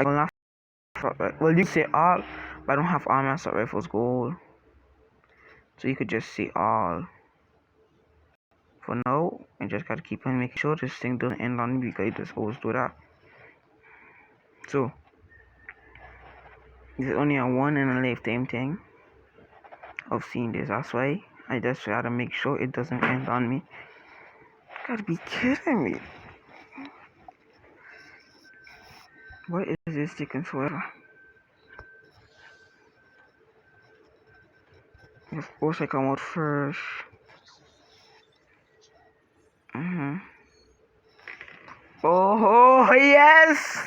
I don't have well, you say all, but I don't have all my assault rifles gold, so you could just say all for now. And just gotta keep on making sure this thing doesn't end on me because it just always do that. So it's only a one in a lifetime thing of seeing this. That's why I just gotta make sure it doesn't end on me. Gotta be kidding me. What is this taking forever? Of course I come out first. Oh yes!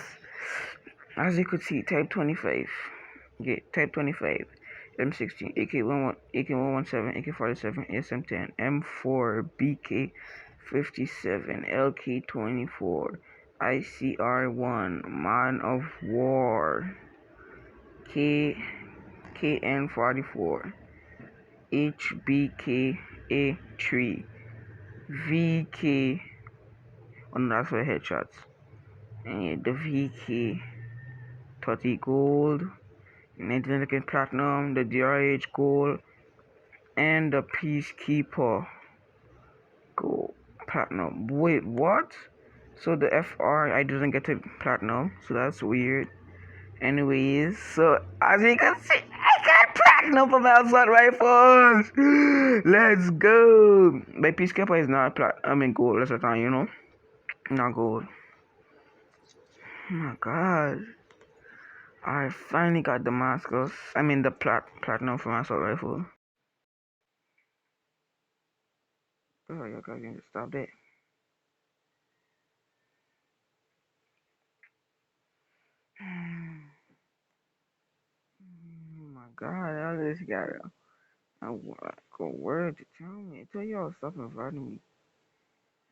As you could see, type 25. Yeah, type 25. M16, AK-11, AK-117, AK-47, SM-10, M4, BK-57, LK-24, ICR-1, Man of War, KN-44, HBK-A3, VK, oh no, that's for headshots, and the VK 30 gold, 19 platinum, the DRH gold, and the Peacekeeper gold platinum. Wait, what? So the FR I didn't get to platinum, so that's weird. Anyways, so as you can see, I got platinum for my assault rifles. Let's go. My Peacekeeper is not gold. That's the time, you know, not gold. Oh my god. I finally got Damascus. The platinum for my assault rifle. Oh, you guys need to stop that. Oh my god, all this got a word to tell me. Tell y'all stop inviting me.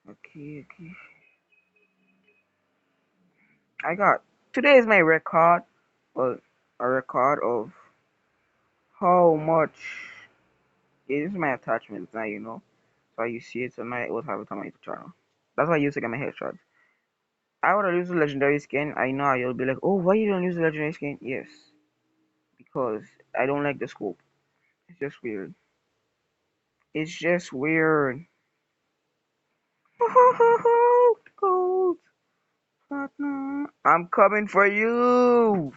Okay. I got today is my record, well, a record of how much. Yeah, this is my attachments now, you know. So you see it tonight. It was have it on my YouTube channel. That's why I used to get my headshots. I would have used the legendary skin. I know you'll be like, oh, why you don't use the legendary skin? Yes, because I don't like the scope. It's just weird. It's just weird. Gold, platinum. I'm coming for you.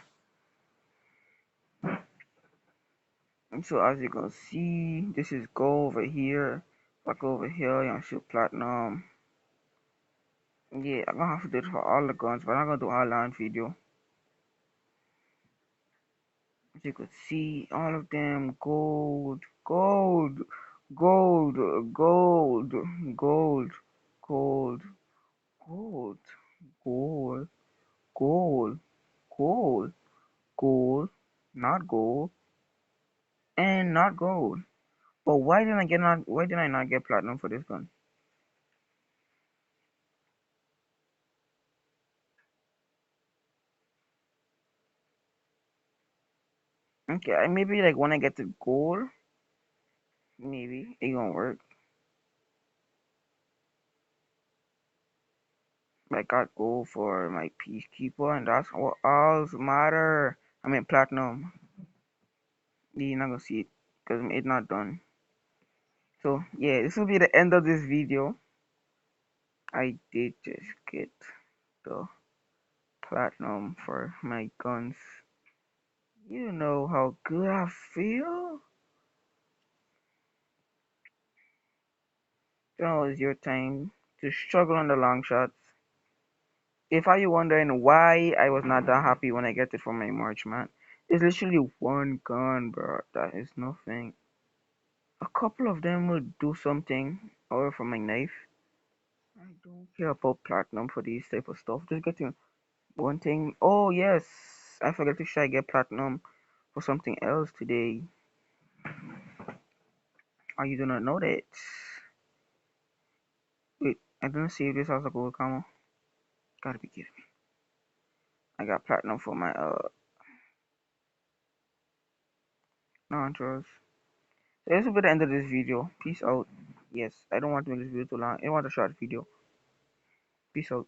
And so as you can see, this is gold over here. If I go over here, you shoot platinum. Yeah, I'm gonna have to do it for all the guns, but I'm not gonna do all that video. As you could see, all of them gold, gold, gold, gold, gold, gold, gold, gold, gold, gold, gold, not gold, and not gold. But why did I not get platinum for this gun? Okay, maybe like when I get to gold, maybe it gonna work. I got gold for my Peacekeeper, and that's what all matter. Platinum. You're not gonna see it because it's not done. So yeah, this will be the end of this video. I did just get the platinum for my guns. You know how good I feel. Now is your time to struggle on the long shots. If are you wondering why I was not that happy when I get it from my March, man, it's literally one gun, bro. That is nothing. A couple of them will do something, or from my knife. I don't care about platinum for these type of stuff. Just getting one thing. Oh yes, I forgot to try get platinum for something else today. Are you do not know that? Wait, I didn't see this as a gold camo. Gotta be kidding me. I got platinum for my non-trust. So this will be the end of this video. Peace out. Yes, I don't want to make this video too long. I want a short video. Peace out.